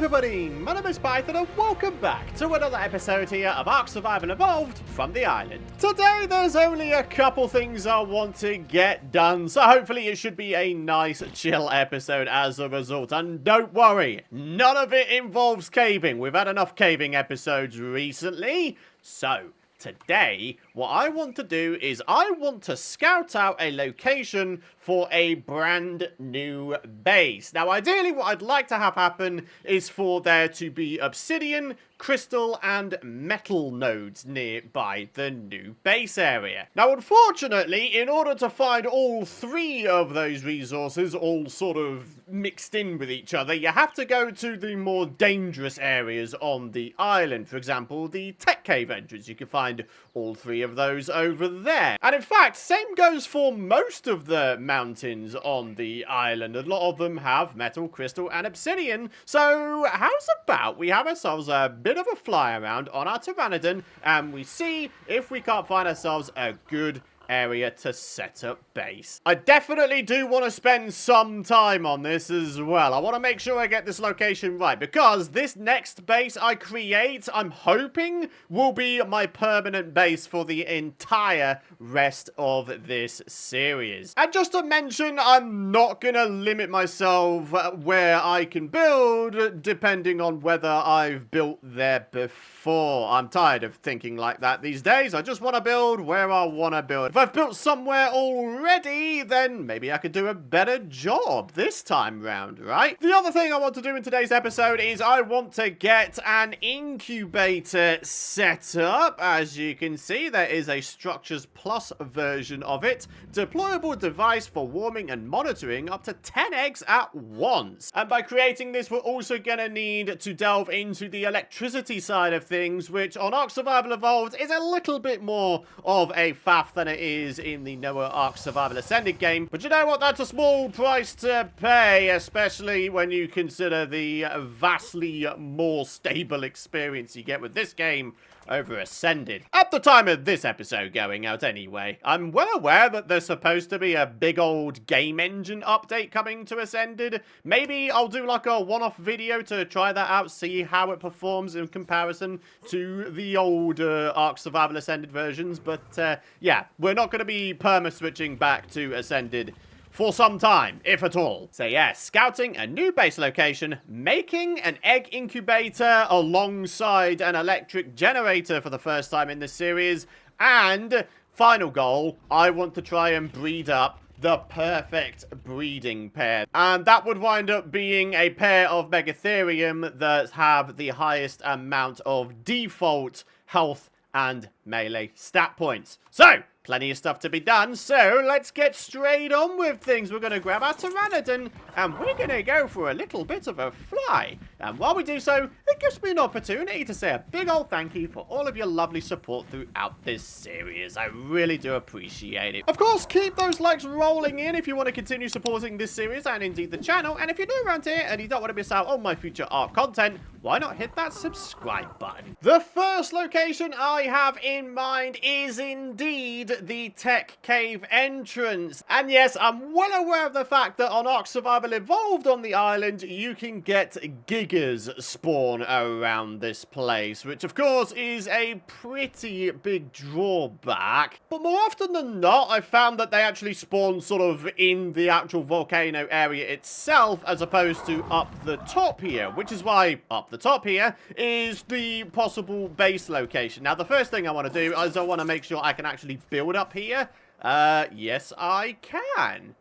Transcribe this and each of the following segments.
everybody, my name is Python and welcome back to another episode here of ARK Survival Evolved from the island. Today there's only a couple things I want to get done, so hopefully it should be a nice chill episode as a result. And don't worry, none of it involves caving. We've had enough caving episodes recently, so today, what I want to do is I want to scout out a location for a brand new base. Now, ideally, what I'd like to have happen is for there to be obsidian, crystal, and metal nodes nearby the new base area. Now, unfortunately, in order to find all three of those resources all sort of mixed in with each other, you have to go to the more dangerous areas on the island. For example, the tech cave entrance. You can find all three of those over there. And in fact, same goes for most of the mountains on the island. A lot of them have metal, crystal, and obsidian. So how's about we have ourselves a bit of a fly around on our Pteranodon and we see if we can't find ourselves a good area to set up base. I definitely do want to spend some time on this as well. I want to make sure I get this location right, because this next base I create, I'm hoping, will be my permanent base for the entire rest of this series. And just to mention, I'm not going to limit myself where I can build, depending on whether I've built there before. I'm tired of thinking like that these days. I just want to build where I want to build. If I've built somewhere already, then maybe I could do a better job this time round, right? The other thing I want to do in today's episode is I want to get an incubator set up. As you can see, there is a Structures Plus version of it. Deployable device for warming and monitoring up to 10 eggs at once. And by creating this, we're also going to need to delve into the electricity side of things, which on ARK Survival Evolved is a little bit more of a faff than it is in the Noah ARK Survival Ascended game. But you know what? That's a small price to pay, especially when you consider the vastly more stable experience you get with this game over Ascended. At the time of this episode going out anyway, I'm well aware that there's supposed to be a big old game engine update coming to Ascended. Maybe I'll do like a one-off video to try that out, see how it performs in comparison to the old ARK Survival Ascended versions. But yeah, we're not going to be perma-switching back to Ascended for some time, if at all. So yeah, scouting a new base location, making an egg incubator alongside an electric generator for the first time in this series, and final goal, I want to try and breed up the perfect breeding pair. And that would wind up being a pair of Megatherium that have the highest amount of default health and melee stat points. So, plenty of stuff to be done, so let's get straight on with things. We're going to grab our Pteranodon, and we're going to go for a little bit of a fly. And while we do so, it gives me an opportunity to say a big old thank you for all of your lovely support throughout this series. I really do appreciate it. Of course, keep those likes rolling in if you want to continue supporting this series and indeed the channel. And if you're new around here and you don't want to miss out on my future ARK content, why not hit that subscribe button? The first location I have in mind is indeed the tech cave entrance. And yes, I'm well aware of the fact that on ARK Survival Evolved on the island, you can get gigas spawn around this place, which of course is a pretty big drawback. But more often than not, I've found that they actually spawn sort of in the actual volcano area itself, as opposed to up the top here, which is why up the top here is the possible base location. Now, the first thing I want to do is I want to make sure I can actually build up here. Yes, I can.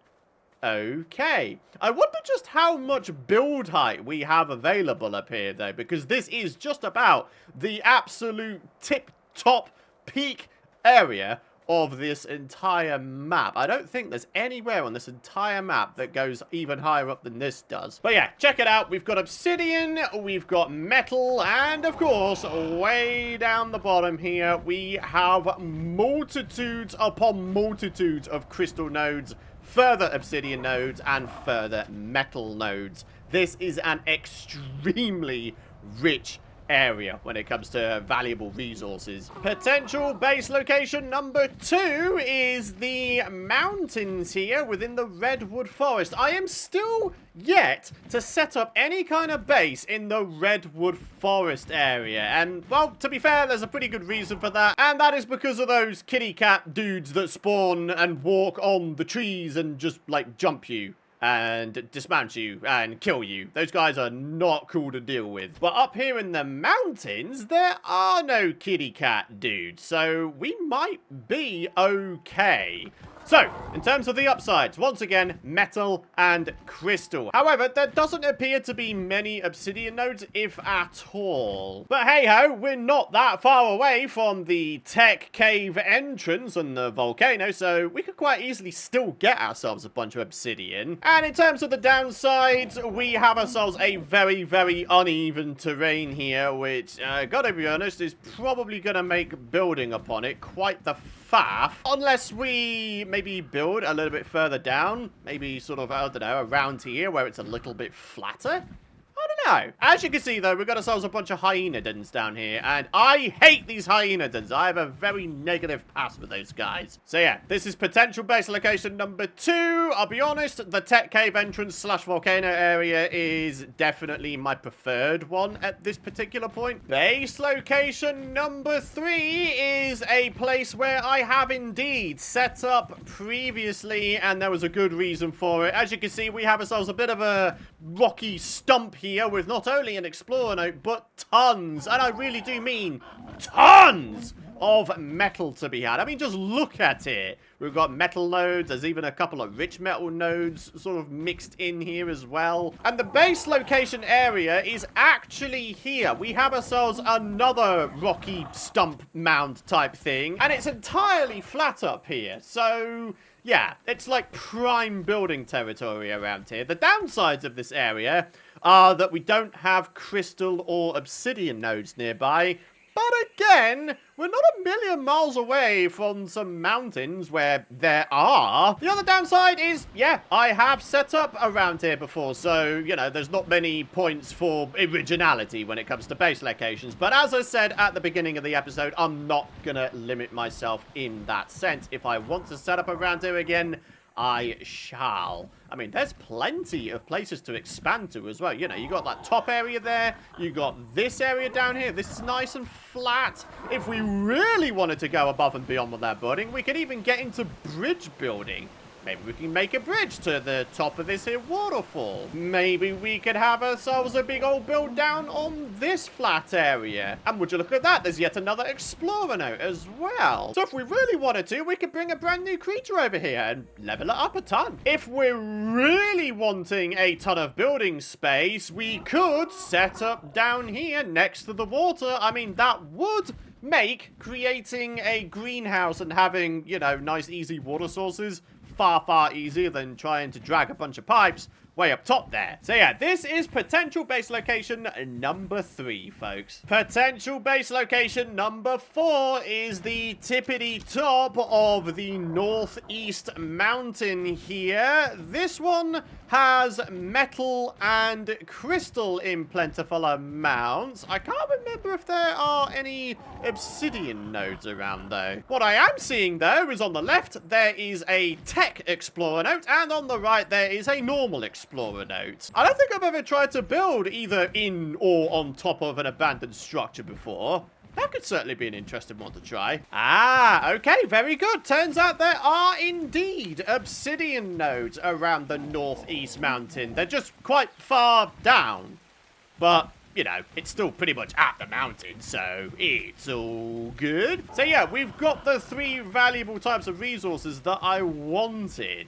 Okay. I wonder just how much build height we have available up here, though, because this is just about the absolute tip-top peak area of this entire map. I don't think there's anywhere on this entire map that goes even higher up than this does. But yeah, check it out. We've got obsidian, we've got metal, and of course, way down the bottom here, we have multitudes upon multitudes of crystal nodes, further obsidian nodes, and further metal nodes. This is an extremely rich area when it comes to valuable resources. Potential base location number 2 is the mountains here within the redwood forest. I am still yet to set up any kind of base in the redwood forest area, and well, to be fair, there's a pretty good reason for that, and that is because of those kitty cat dudes that spawn and walk on the trees and just like jump you and dismount you and kill you. Those guys are not cool to deal with. But up here in the mountains, there are no kitty cat dudes, so we might be okay. So, in terms of the upsides, once again, metal and crystal. However, there doesn't appear to be many obsidian nodes, if at all. But hey-ho, we're not that far away from the tech cave entrance and the volcano, so we could quite easily still get ourselves a bunch of obsidian. And in terms of the downsides, we have ourselves a very, very uneven terrain here, which, gotta be honest, is probably gonna make building upon it quite the faff, unless we maybe build a little bit further down, maybe sort of, I don't know, around here where it's a little bit flatter. I don't know. As you can see, though, we've got ourselves a bunch of hyenodons down here, and I hate these hyenodons. I have a very negative past with those guys. So yeah, this is potential base location number 2. I'll be honest, the tech cave entrance / volcano area is definitely my preferred one at this particular point. Base location number 3 is a place where I have indeed set up previously, and there was a good reason for it. As you can see, we have ourselves a bit of a rocky stump here with not only an explorer note, but tons, and I really do mean tons of metal to be had. I mean, just look at it. We've got metal nodes. There's even a couple of rich metal nodes sort of mixed in here as well. And the base location area is actually here. We have ourselves another rocky stump mound type thing, and it's entirely flat up here. So yeah, it's like prime building territory around here. The downsides of this area are that we don't have crystal or obsidian nodes nearby. But again, we're not a million miles away from some mountains where there are. The other downside is, yeah, I have set up around here before, so, you know, there's not many points for originality when it comes to base locations. But as I said at the beginning of the episode, I'm not gonna limit myself in that sense. If I want to set up around here again, I shall. I mean, there's plenty of places to expand to as well. You know, you got that top area there. You got this area down here. This is nice and flat. If we really wanted to go above and beyond with that building, we could even get into bridge building. Maybe we can make a bridge to the top of this here waterfall. Maybe we could have ourselves a big old build down on this flat area. And would you look at that, there's yet another explorer note as well. So if we really wanted to, we could bring a brand new creature over here and level it up a ton. If we're really wanting a ton of building space, we could set up down here next to the water. I mean, that would make creating a greenhouse and having, you know, nice easy water sources far easier than trying to drag a bunch of pipes way up top there. So yeah, this is potential base location number 3, folks. Potential base location number 4 is the tippity top of the northeast mountain here. This one has metal and crystal in plentiful amounts. I can't remember if there are any obsidian nodes around though. What I am seeing though is on the left there is a tech explorer node, and on the right there is a normal explorer node. I don't think I've ever tried to build either in or on top of an abandoned structure before. That could certainly be an interesting one to try. Ah, okay, very good. Turns out there are indeed obsidian nodes around the northeast mountain. They're just quite far down. But, you know, it's still pretty much at the mountain, so it's all good. So yeah, we've got the 3 valuable types of resources that I wanted.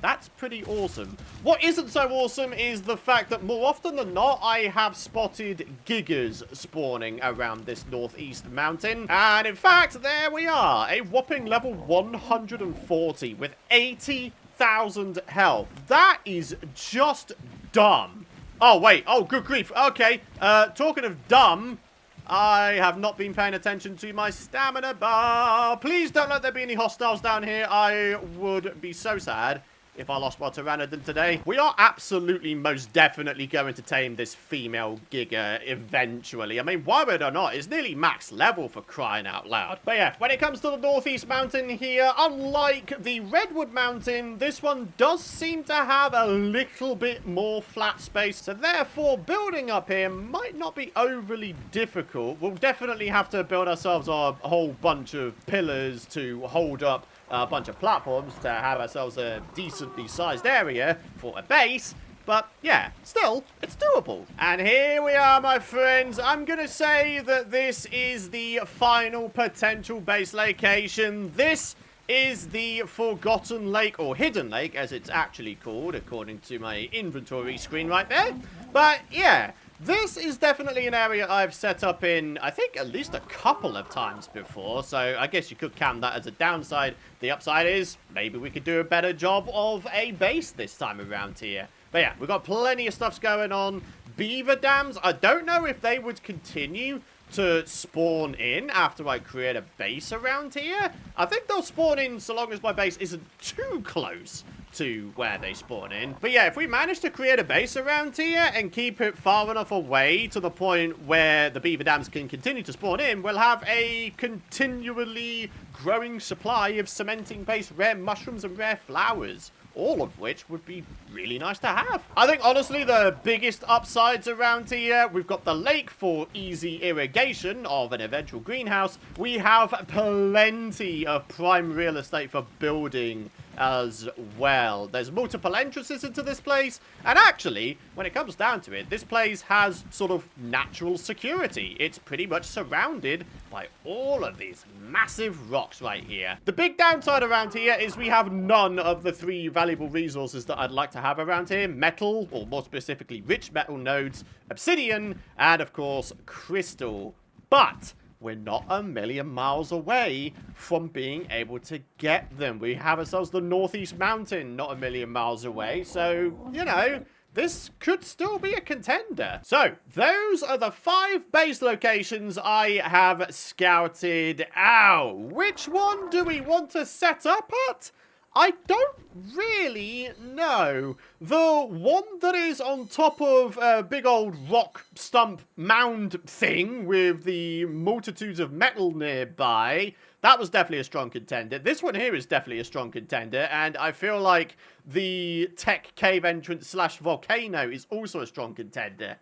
That's pretty awesome. What isn't so awesome is the fact that more often than not, I have spotted gigas spawning around this northeast mountain. And in fact, there we are. A whopping level 140 with 80,000 health. That is just dumb. Oh, wait. Oh, good grief. Okay. Talking of dumb, I have not been paying attention to my stamina bar. Please don't let there be any hostiles down here. I would be so sad if I lost my Pteranodon today. We are absolutely most definitely going to tame this female Giga eventually. I mean, why would I not? It's nearly max level for crying out loud. But yeah, when it comes to the Northeast Mountain here, unlike the Redwood Mountain, this one does seem to have a little bit more flat space. So therefore, building up here might not be overly difficult. We'll definitely have to build ourselves a whole bunch of pillars to hold up a bunch of platforms to have ourselves a decently sized area for a base. But yeah, still, it's doable. And here we are, my friends. I'm going to say that this is the final potential base location. This is the Forgotten Lake, or Hidden Lake, as it's actually called, according to my inventory screen right there. But yeah, this is definitely an area I've set up in, I think, at least a couple of times before. So I guess you could count that as a downside. The upside is maybe we could do a better job of a base this time around here. But yeah, we've got plenty of stuff going on. Beaver dams, I don't know if they would continue to spawn in after I create a base around here. I think they'll spawn in so long as my base isn't too close to where they spawn in. But yeah, if we manage to create a base around here and keep it far enough away to the point where the beaver dams can continue to spawn in, we'll have a continually growing supply of cementing-based rare mushrooms and rare flowers, all of which would be really nice to have. I think, honestly, the biggest upsides around here, we've got the lake for easy irrigation of an eventual greenhouse. We have plenty of prime real estate for building as well. There's multiple entrances into this place, and actually, when it comes down to it, this place has sort of natural security. It's pretty much surrounded by all of these massive rocks right here. The big downside around here is we have none of the 3 valuable resources that I'd like to have around here: metal, or more specifically rich metal nodes, obsidian, and of course crystal. But we're not a million miles away from being able to get them. We have ourselves the Northeast Mountain not a million miles away. So, you know, this could still be a contender. So, those are the 5 base locations I have scouted out. Which one do we want to set up at? I don't really know. The one that is on top of a big old rock stump mound thing with the multitudes of metal nearby, that was definitely a strong contender. This one here is definitely a strong contender, and I feel like the tech cave entrance slash volcano is also a strong contender.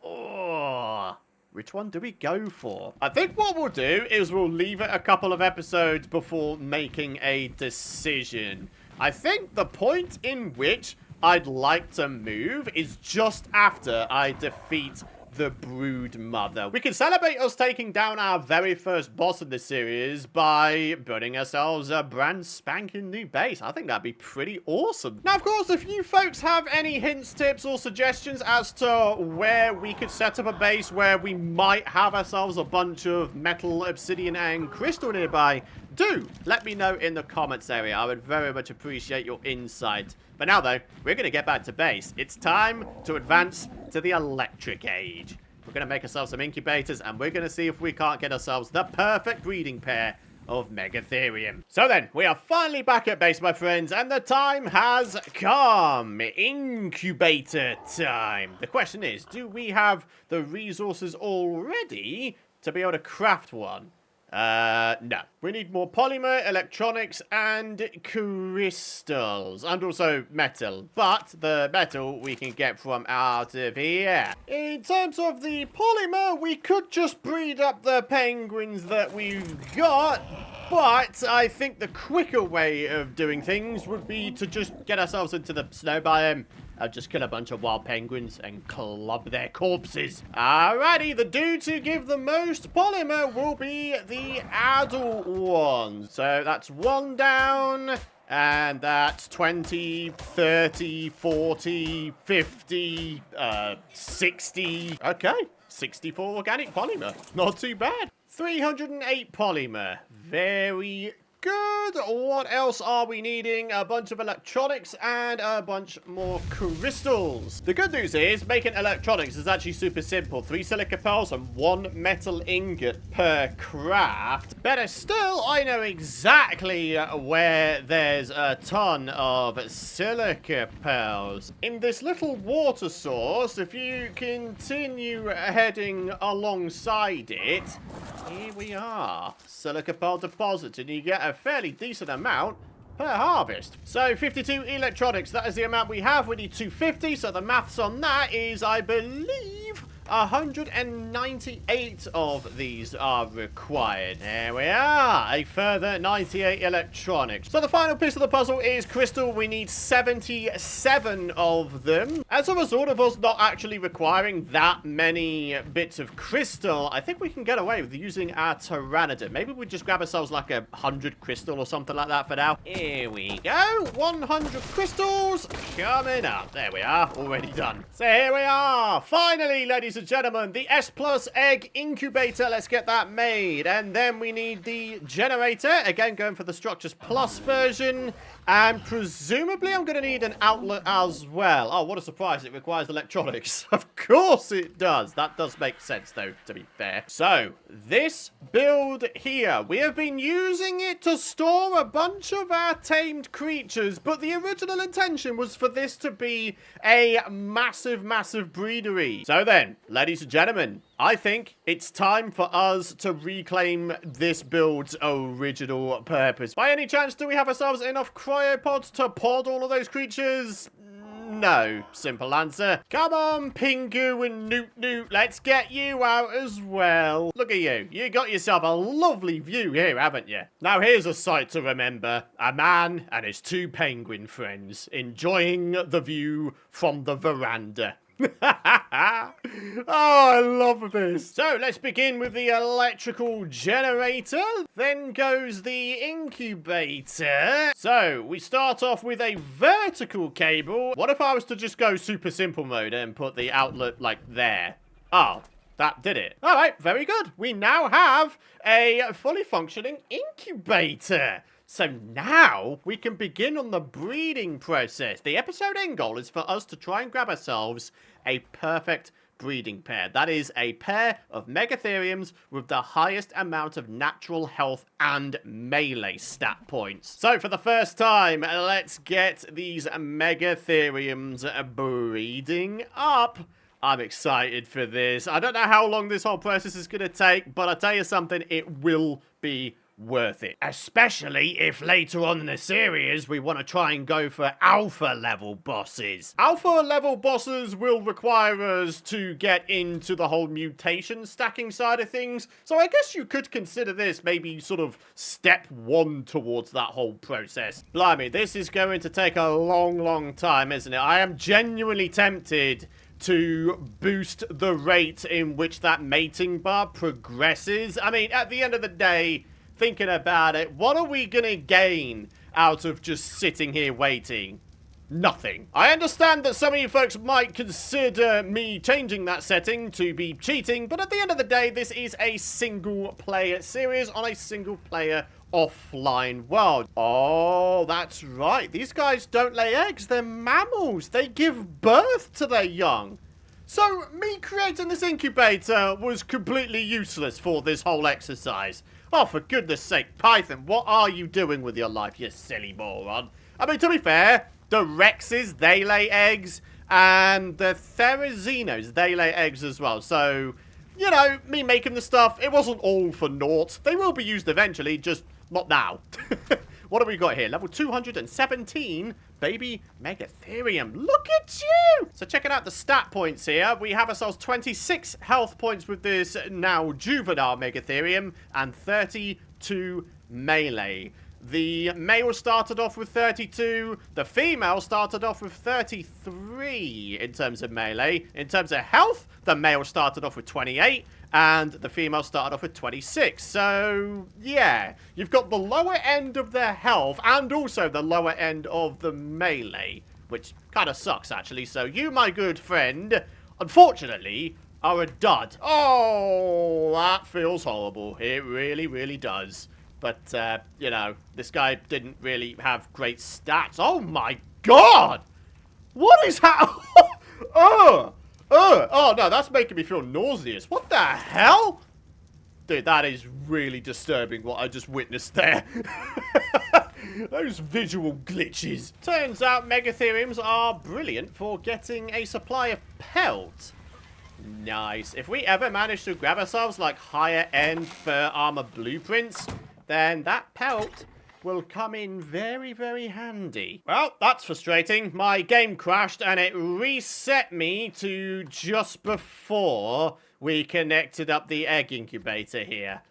Oh, which one do we go for? I think what we'll do is we'll leave it a couple of episodes before making a decision. I think the point in which I'd like to move is just after I defeat the Brood Mother. We can celebrate us taking down our very first boss in this series by building ourselves a brand spanking new base. I think that'd be pretty awesome. Now, of course, if you folks have any hints, tips, or suggestions as to where we could set up a base where we might have ourselves a bunch of metal, obsidian, and crystal nearby, do let me know in the comments area. I would very much appreciate your insight. But now, though, we're going to get back to base. It's time to advance to the electric age. We're going to make ourselves some incubators, and we're going to see if we can't get ourselves the perfect breeding pair of Megatherium. So then, we are finally back at base, my friends, and the time has come. Incubator time. The question is, do we have the resources already to be able to craft one? No. We need more polymer, electronics, and crystals. And also metal. But the metal we can get from out of here. In terms of the polymer, we could just breed up the penguins that we've got. But I think the quicker way of doing things would be to just get ourselves into the snow biome. I'll just kill a bunch of wild penguins and club their corpses. Alrighty, the dudes who give the most polymer will be the adult ones. So that's 1 down, and that's 20, 30, 40, 50, 60. Okay, 64 organic polymer. Not too bad. 308 polymer. Very good. What else are we needing? A bunch of electronics and a bunch more crystals. The good news is making electronics is actually super simple. 3 silica pearls and 1 metal ingot per craft. Better still, I know exactly where there's a ton of silica pearls. In this little water source, if you continue heading alongside it, here we are. Silica pearl deposit, and you get a fairly decent amount per harvest. So 52 electronics, that is the amount we have. We need 250, so the maths on that is, I believe, 198 of these are required. There we are, a further 98 electronics. So the final piece of the puzzle is crystal. We need 77 of them. As a result of us not actually requiring that many bits of crystal, I think we can get away with using our Tyranider. Maybe we just grab ourselves like 100 crystal or something like that for now. Here we go, 100 crystals coming up. There we are, already done. So here we are, finally, ladies and gentlemen, the S+ egg incubator. Let's get that made. And then we need the generator. Again, going for the Structures Plus version. And presumably I'm going to need an outlet as well. Oh, what a surprise. It requires electronics. Of course it does. That does make sense, though, to be fair. So, this build here, we have been using it to store a bunch of our tamed creatures, but the original intention was for this to be a massive, massive breedery. So then, ladies and gentlemen, I think it's time for us to reclaim this build's original purpose. By any chance, do we have ourselves enough cryopods to pod all of those creatures? No. Simple answer. Come on, Pingu and Newt Newt. Let's get you out as well. Look at you. You got yourself a lovely view here, haven't you? Now here's a sight to remember. A man and his 2 penguin friends enjoying the view from the veranda. Oh, I love this. So let's begin with the electrical generator. Then goes the incubator. So we start off with a vertical cable. What if I was to just go super simple mode and put the outlet like there? Oh, that did it. All right, very good. We now have a fully functioning incubator. So now we can begin on the breeding process. The episode end goal is for us to try and grab ourselves a perfect breeding pair. That is a pair of Megatheriums with the highest amount of natural health and melee stat points. So for the first time, let's get these Megatheriums breeding up. I'm excited for this. I don't know how long this whole process is going to take, but I'll tell you something, it will be worth it. Especially if later on in the series we want to try and go for alpha level bosses. Alpha level bosses will require us to get into the whole mutation stacking side of things. So I guess you could consider this maybe sort of step 1 towards that whole process. Blimey, this is going to take a long, long time, isn't it? I am genuinely tempted to boost the rate in which that mating bar progresses. I mean, at the end of the day, thinking about it, what are we gonna gain out of just sitting here waiting? Nothing. I understand that some of you folks might consider me changing that setting to be cheating, but at the end of the day, this is a single player series on a single player offline world. Oh, that's right. These guys don't lay eggs. They're mammals. They give birth to their young. So me creating this incubator was completely useless for this whole exercise. Oh, for goodness sake, Python, what are you doing with your life, you silly moron? I mean, to be fair, the Rexes, they lay eggs, and the Therazinos, they lay eggs as well. So, you know, me making the stuff, it wasn't all for naught. They will be used eventually, just not now. What have we got here? Level 217, baby Megatherium. Look at you! So checking out the stat points here, we have ourselves 26 health points with this now juvenile Megatherium and 32 melee. The male started off with 32. The female started off with 33 in terms of melee. In terms of health, the male started off with 28. And the female started off with 26. So, yeah. You've got the lower end of their health and also the lower end of the melee. Which kind of sucks, actually. So, you, my good friend, unfortunately, are a dud. Oh, that feels horrible. It really, really does. But, you know, this guy didn't really have great stats. Oh my god! What is happening? Oh, no, that's making me feel nauseous. What the hell? Dude, that is really disturbing what I just witnessed there. Those visual glitches. Turns out Megatheriums are brilliant for getting a supply of pelt. Nice. If we ever manage to grab ourselves like higher end fur armor blueprints, then that pelt will come in very, very handy. Well, that's frustrating. My game crashed and it reset me to just before we connected up the egg incubator here.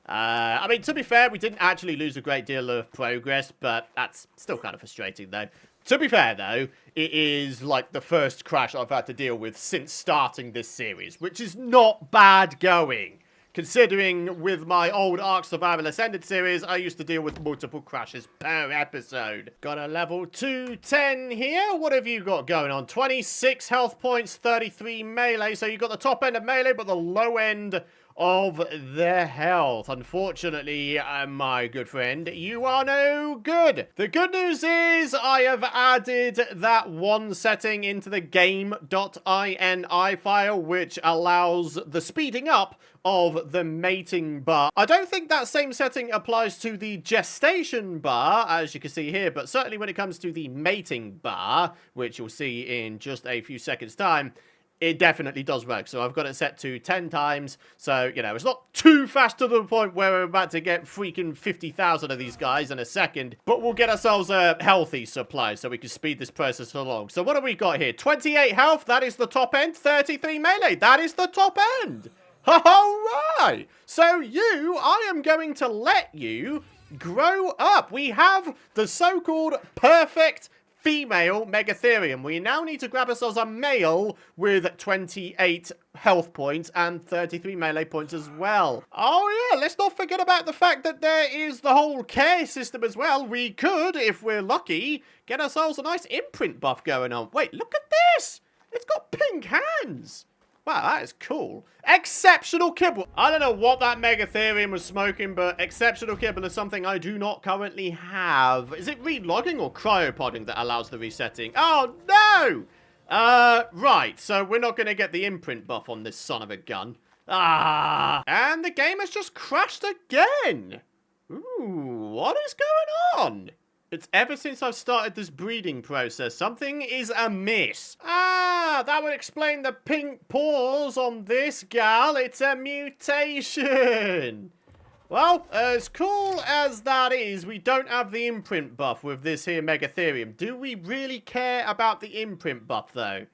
I mean, to be fair, we didn't actually lose a great deal of progress, but that's still kind of frustrating, though. To be fair, though, it is like the first crash I've had to deal with since starting this series, which is not bad going. Considering with my old ARK Survival Ascended series, I used to deal with multiple crashes per episode. Got a level 210 here. What have you got going on? 26 health points, 33 melee. So you got the top end of melee, but the low end of their health. Unfortunately, my good friend, you are no good. The good news is I have added that one setting into the game.ini file, which allows the speeding up of the mating bar. I don't think that same setting applies to the gestation bar, as you can see here, but certainly when it comes to the mating bar, which you'll see in just a few seconds' time, it definitely does work. So I've got it set to 10 times. So, you know, it's not too fast to the point where we're about to get freaking 50,000 of these guys in a second. But we'll get ourselves a healthy supply so we can speed this process along. So what have we got here? 28 health, that is the top end. 33 melee, that is the top end. Alright. So I am going to let you grow up. We have the so-called perfect female Megatherium. We now need to grab ourselves a male with 28 health points and 33 melee points as well. Oh yeah, let's not forget about the fact that there is the whole care system as well. We could, if we're lucky, get ourselves a nice imprint buff going on. Wait, look at this! It's got pink hands! Wow, that is cool. Exceptional kibble. I don't know what that Megatherium was smoking, but exceptional kibble is something I do not currently have. Is it relogging or cryopodding that allows the resetting? Oh, no! Right. So we're not going to get the imprint buff on this son of a gun. Ah. And the game has just crashed again. Ooh, what is going on? It's ever since I've started this breeding process, something is amiss. Ah, that would explain the pink paws on this gal. It's a mutation. Well, as cool as that is, we don't have the imprint buff with this here Megatherium. Do we really care about the imprint buff, though?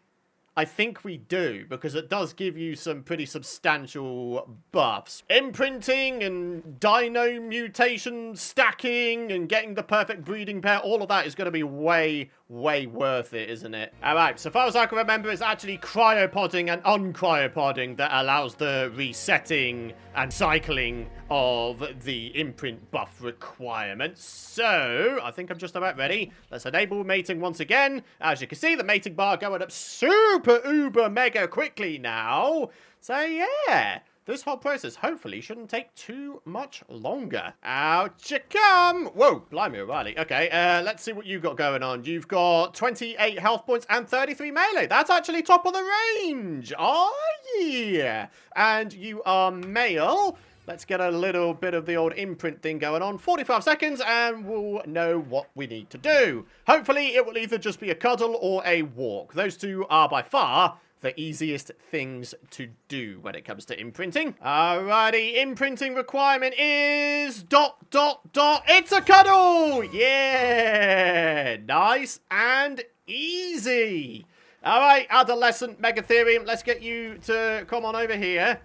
I think we do, because it does give you some pretty substantial buffs. Imprinting and dino mutation stacking and getting the perfect breeding pair, all of that is going to be way, way worth it, isn't it? Alright, so far as I can remember, it's actually cryopodding and uncryopodding that allows the resetting and cycling of the imprint buff requirements. So, I think I'm just about ready. Let's enable mating once again. As you can see, the mating bar going up super uber mega quickly now. So yeah, this whole process hopefully shouldn't take too much longer. Out you come! Whoa, blimey O'Reilly. Okay, let's see what you've got going on. You've got 28 health points and 33 melee. That's actually top of the range. Oh yeah. And you are male. Let's get a little bit of the old imprint thing going on. 45 seconds and we'll know what we need to do. Hopefully it will either just be a cuddle or a walk. Those two are by far the easiest things to do when it comes to imprinting. Alrighty, imprinting requirement is ... It's a cuddle! Yeah! Nice and easy. Alright, adolescent Megatherium, let's get you to come on over here.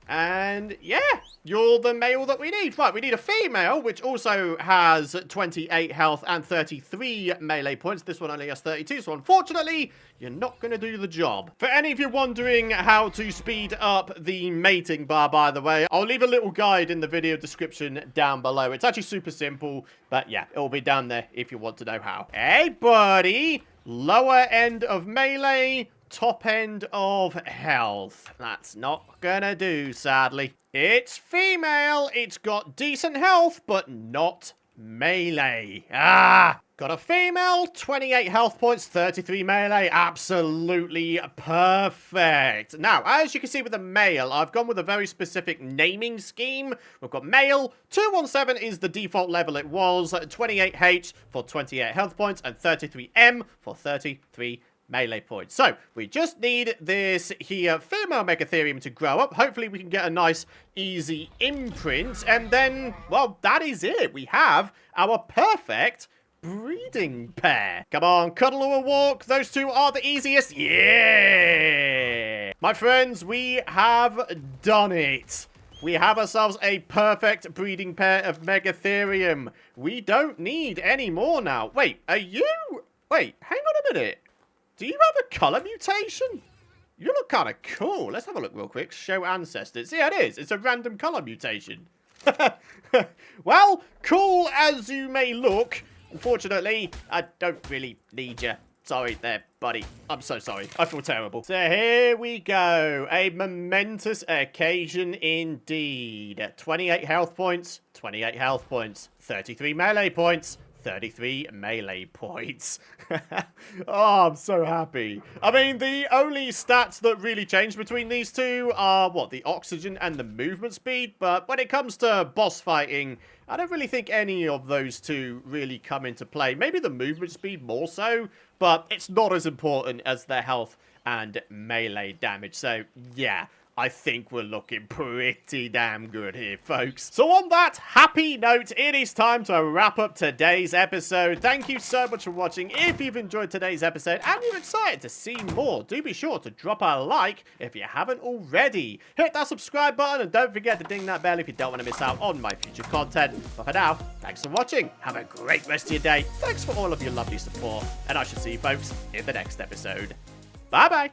And yeah, you're the male that we need. Right, we need a female, which also has 28 health and 33 melee points. This one only has 32, so unfortunately, you're not going to do the job. For any of you wondering how to speed up the mating bar, by the way, I'll leave a little guide in the video description down below. It's actually super simple, but yeah, it'll be down there if you want to know how. Hey, buddy! Lower end of melee, top end of health. That's not gonna do, sadly. It's female. It's got decent health, but not melee. Got a female, 28 health points, 33 melee. Absolutely perfect. Now, as you can see with the male, I've gone with a very specific naming scheme. We've got male, 217 is the default level it was, 28H for 28 health points, and 33M for 33 melee points. So, we just need this here female Megatherium to grow up. Hopefully, we can get a nice, easy imprint. And then, well, that is it. We have our perfect breeding pair. Come on, cuddle or walk. Those two are the easiest. Yeah! My friends, we have done it. We have ourselves a perfect breeding pair of Megatherium. We don't need any more now. Wait, are you... Wait, hang on a minute. Do you have a color mutation? You look kind of cool. Let's have a look real quick. Show ancestors. Yeah, it is. It's a random color mutation. Well, cool as you may look, unfortunately, I don't really need you. Sorry there, buddy. I'm so sorry. I feel terrible. So here we go. A momentous occasion indeed. 28 health points, 28 health points, 33 melee points, 33 melee points. Oh, I'm so happy. I mean, the only stats that really change between these two are, what, the oxygen and the movement speed. But when it comes to boss fighting, I don't really think any of those two really come into play. Maybe the movement speed more so, but it's not as important as the health and melee damage. So, yeah. I think we're looking pretty damn good here, folks. So on that happy note, it is time to wrap up today's episode. Thank you so much for watching. If you've enjoyed today's episode and you're excited to see more, do be sure to drop a like if you haven't already. Hit that subscribe button and don't forget to ding that bell if you don't want to miss out on my future content. But for now, thanks for watching. Have a great rest of your day. Thanks for all of your lovely support. And I shall see you folks in the next episode. Bye-bye.